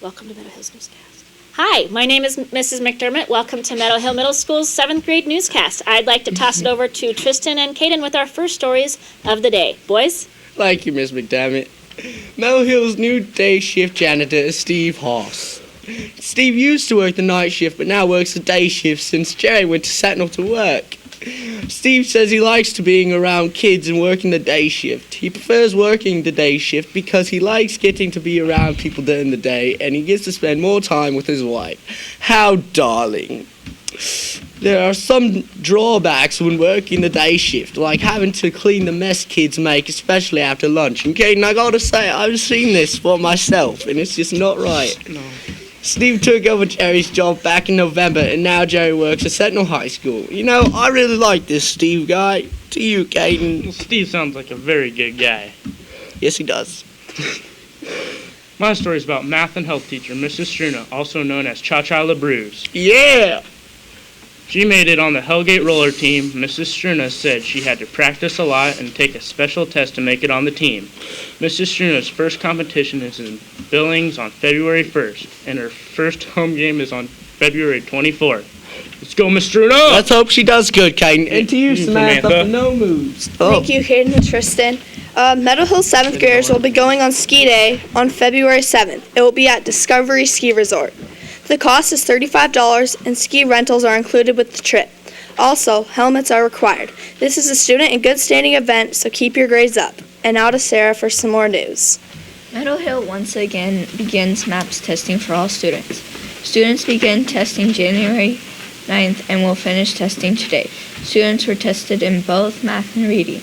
Welcome to Meadow Hill's Newscast. Hi, my name is Mrs. McDermott. Welcome to Meadow Hill Middle School's 7th grade newscast. I'd like to toss it over to Tristan and Caden with our first stories of the day. Boys? Thank you, Miss McDermott. Meadow Hill's new day shift janitor is Steve Haas. Steve used to work the night shift, but now works the day shift since Jerry went to Sentinel to work. Steve says he likes to being around kids and working the day shift. He prefers working the day shift because he likes getting to be around people during the day and he gets to spend more time with his wife. How darling. There are some drawbacks when working the day shift, like having to clean the mess kids make, especially after lunch. And Caden, I gotta say, I've seen this for myself, and it's just not right. No. Steve took over Jerry's job back in November, and now Jerry works at Sentinel High School. You know, I really like this Steve guy. To you, Caden. Well, Steve sounds like a very good guy. Yes, he does. My story is about math and health teacher Mrs. Struna, also known as Cha-Cha LaBruse. Yeah! She made it on the Hellgate roller team. Mrs. Struna said she had to practice a lot and take a special test to make it on the team. Mrs. Struna's first competition is in Billings on February 1st, and her first home game is on February 24th. Let's go, Miss Struna! Let's hope she does good, Caden. And to you, Samantha, Samantha. for no moves. Thank you, Caden and Tristan. Meadow Hill 7th graders will be going on ski day on February 7th. It will be at Discovery Ski Resort. The cost is $35 and ski rentals are included with the trip. Also, helmets are required. This is a student in good standing event, so keep your grades up. And now to Sarah for some more news. Meadow Hill once again begins MAPS testing for all students. Students begin testing January 9th and will finish testing today. Students were tested in both math and reading.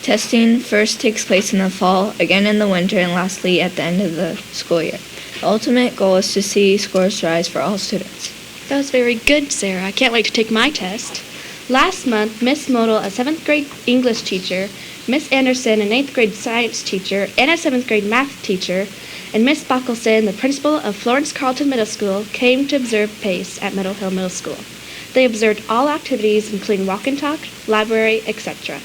Testing first takes place in the fall, again in the winter, and lastly at the end of the school year. The ultimate goal is to see scores rise for all students. That was very good, Sarah. I can't wait to take my test. Last month, Miss Modal, a 7th grade English teacher, Miss Anderson, an 8th grade science teacher, and a 7th grade math teacher, and Miss Buckleson, the principal of Florence Carlton Middle School, came to observe PACE at Meadow Hill Middle School. They observed all activities, including walk and talk, library, etc.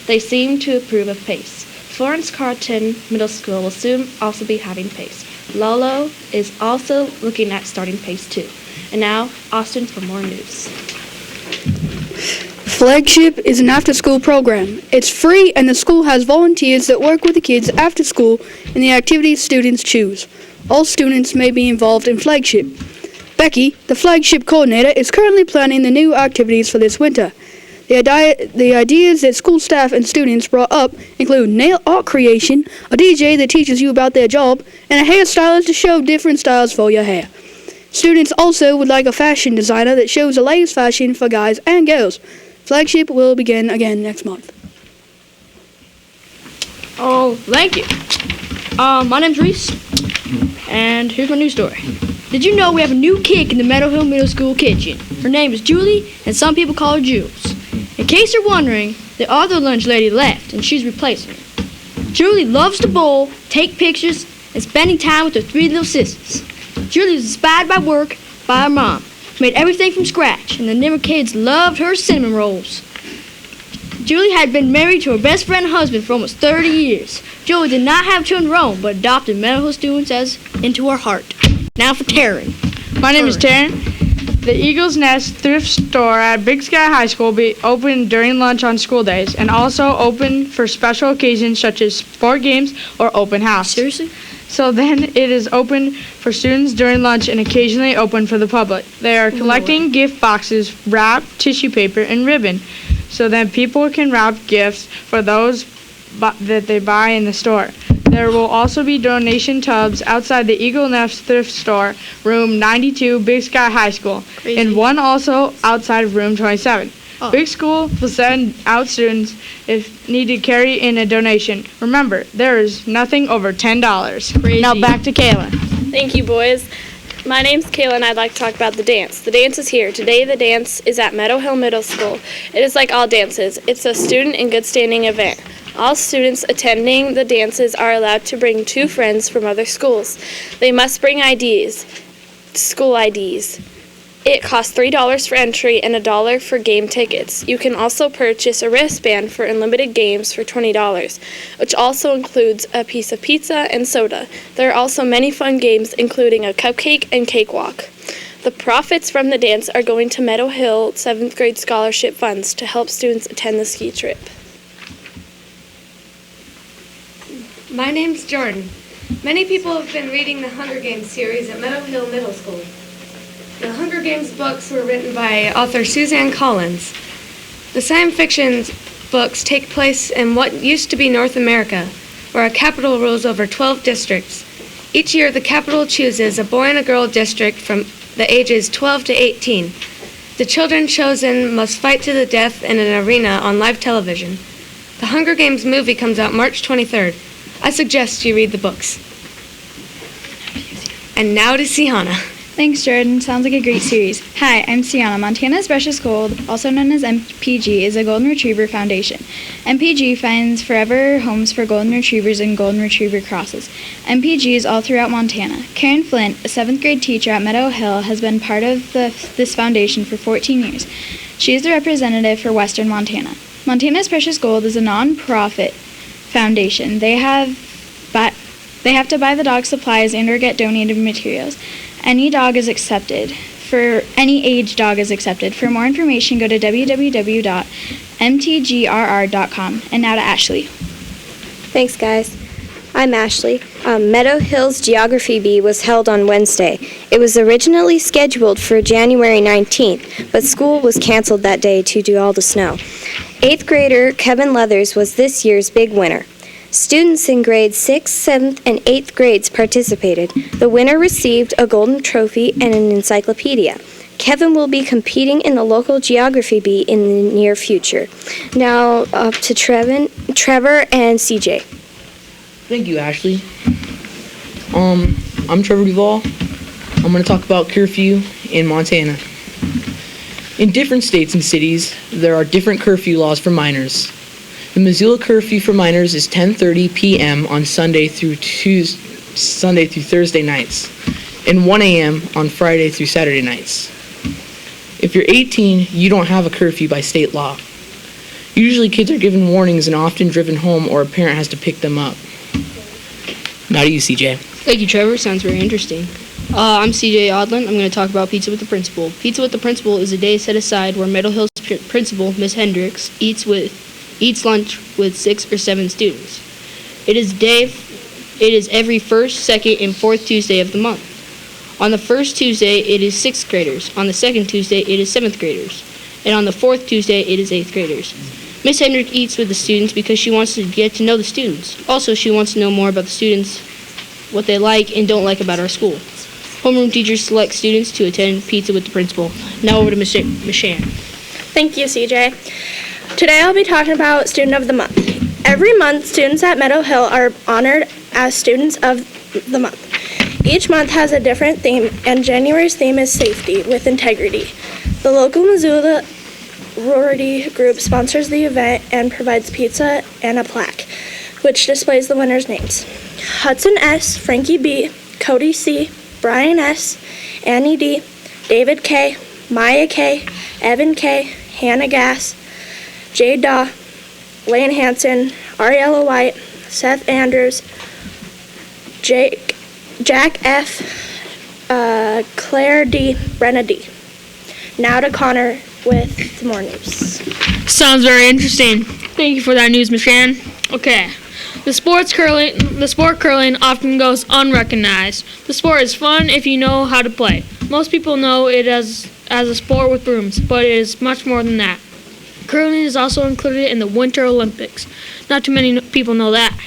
They seemed to approve of PACE. Florence Carlton Middle School will soon also be having PACE. Lolo is also looking at starting PACE too. And now, Austin for more news. Flagship is an after-school program. It's free and the school has volunteers that work with the kids after school in the activities students choose. All students may be involved in Flagship. Becky, the Flagship coordinator, is currently planning the new activities for this winter. The ideas that school staff and students brought up include nail art creation, a DJ that teaches you about their job, and a hairstylist to show different styles for your hair. Students also would like a fashion designer that shows the latest fashion for guys and girls. Flagship will begin again next month. Oh, thank you. My name's Reese, and here's my news story. Did you know we have a new cook in the Meadow Hill Middle School kitchen? Her name is Julie, and some people call her Jules. In case you're wondering, the other lunch lady left, and she's replacing her. Julie loves to bowl, take pictures, and spending time with her 3 little sisters. Julie was inspired by work by her mom, who made everything from scratch, and the Nimmer kids loved her cinnamon rolls. Julie had been married to her best friend and husband for almost 30 years. Julie did not have children of her own, but adopted Meadow Hill students as into her heart. Now for Taryn. My name is Taryn. The Eagle's Nest thrift store at Big Sky High School will be open during lunch on school days and also open for special occasions such as sport games or open house. Seriously? So then it is open for students during lunch and occasionally open for the public. They are collecting gift boxes, wrap, tissue paper, and ribbon so then people can wrap gifts for those that they buy in the store. There will also be donation tubs outside the Eagle Nest thrift store, room 92, Big Sky High School, Crazy. and one also outside of room 27. Oh. Big School will send out students if need to carry in a donation. Remember, there is nothing over $10. Crazy. Now back to Kayla. Thank you, boys. My name's Kayla, and I'd like to talk about the dance. The dance is here. Today, the dance is at Meadow Hill Middle School. It is like all dances. It's a student in good standing event. All students attending the dances are allowed to bring 2 friends from other schools. They must bring IDs, school IDs. It costs $3 for entry and $1 for game tickets. You can also purchase a wristband for unlimited games for $20, which also includes a piece of pizza and soda. There are also many fun games, including a cupcake and cakewalk. The profits from the dance are going to Meadow Hill 7th grade scholarship funds to help students attend the ski trip. My name's Jordan. Many people have been reading the Hunger Games series at Meadow Hill Middle School. The Hunger Games books were written by author Suzanne Collins. The science fiction books take place in what used to be North America, where a capital rules over 12 districts. Each year, the capital chooses a boy and a girl district from the ages 12 to 18. The children chosen must fight to the death in an arena on live television. The Hunger Games movie comes out March 23rd. I suggest you read the books. And now to Sienna. Thanks, Jordan. Sounds like a great series. Hi, I'm Sienna. Montana's Precious Gold, also known as MPG, is a Golden Retriever foundation. MPG finds forever homes for Golden Retrievers and Golden Retriever crosses. MPG is all throughout Montana. Karen Flint, a 7th grade teacher at Meadow Hill, has been part of this foundation for 14 years. She is the representative for Western Montana. Montana's Precious Gold is a non-profit foundation. They have to buy the dog supplies and or get donated materials. Any dog is accepted. For any age dog is accepted. For more information, go to www.mtgrr.com. And now to Ashley. Thanks, guys. I'm Ashley. Meadow Hill's Geography Bee was held on Wednesday. It was originally scheduled for January 19th, but school was canceled that day due to all the snow. 8th grader Kevin Leathers was this year's big winner. Students in grades 6th, 7th, and 8th grades participated. The winner received a golden trophy and an encyclopedia. Kevin will be competing in the local Geography Bee in the near future. Now up to Trevor and CJ. Thank you, Ashley. I'm Trevor Duvall. I'm going to talk about curfew in Montana. In different states and cities, there are different curfew laws for minors. The Missoula curfew for minors is 10:30 p.m. on Sunday through Thursday nights, and 1 a.m. on Friday through Saturday nights. If you're 18, you don't have a curfew by state law. Usually kids are given warnings and often driven home, or a parent has to pick them up. Now to you, CJ. Thank you, Trevor. Sounds very interesting. I'm CJ Odlin. I'm going to talk about Pizza with the Principal. Pizza with the Principal is a day set aside where Meadow Hill's principal, Miss Hendricks, eats lunch with 6 or 7 students. It is every first, second, and fourth Tuesday of the month. On the first Tuesday, it is 6th graders. On the second Tuesday, it is 7th graders. And on the fourth Tuesday, it is 8th graders. Miss Hendricks eats with the students because she wants to get to know the students. Also, she wants to know more about the students, what they like and don't like about our school. Homeroom teachers select students to attend Pizza with the Principal. Now over to Miss Shan. Thank you, CJ. Today I'll be talking about Student of the Month. Every month, students at Meadow Hill are honored as Students of the Month. Each month has a different theme, and January's theme is Safety with Integrity. The local Missoula Rotary Group sponsors the event and provides pizza and a plaque, which displays the winners' names. Hudson S., Frankie B., Cody C., Brian S., Annie D., David K., Maya K., Evan K., Hannah Gass, Jade Daw, Lane Hansen, Ariella White, Seth Andrews, Jack F., Claire D., Brenna D. Now to Connor with more news. Sounds very interesting. Thank you for that news, Miss Shannon. Okay. The sport curling often goes unrecognized. The sport is fun if you know how to play. Most people know it as a sport with brooms, but it is much more than that. Curling is also included in the Winter Olympics. Not too many people know that.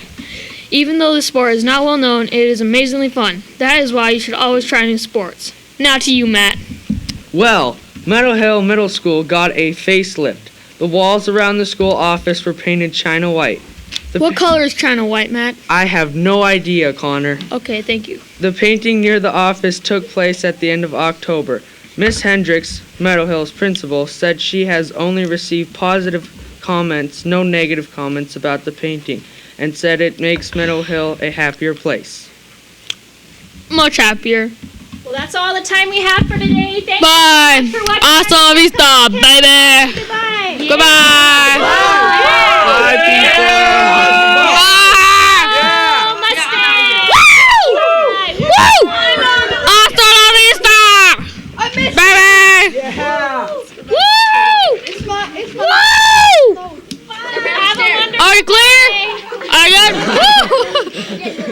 Even though the sport is not well known, it is amazingly fun. That is why you should always try new sports. Now to you, Matt. Well, Meadow Hill Middle School got a facelift. The walls around the school office were painted china white. What color is china white, Matt? I have no idea, Connor. Okay, thank you. The painting near the office took place at the end of October. Miss Hendricks, Meadow Hill's principal, said she has only received positive comments, no negative comments about the painting, and said it makes Meadow Hill a happier place. Much happier. Well, that's all the time we have for today. Thank Bye. Hasta la vista, baby. Goodbye. Bye, people. Hasta la vista, baby. Woo! Are you clear? Are you good? Woo!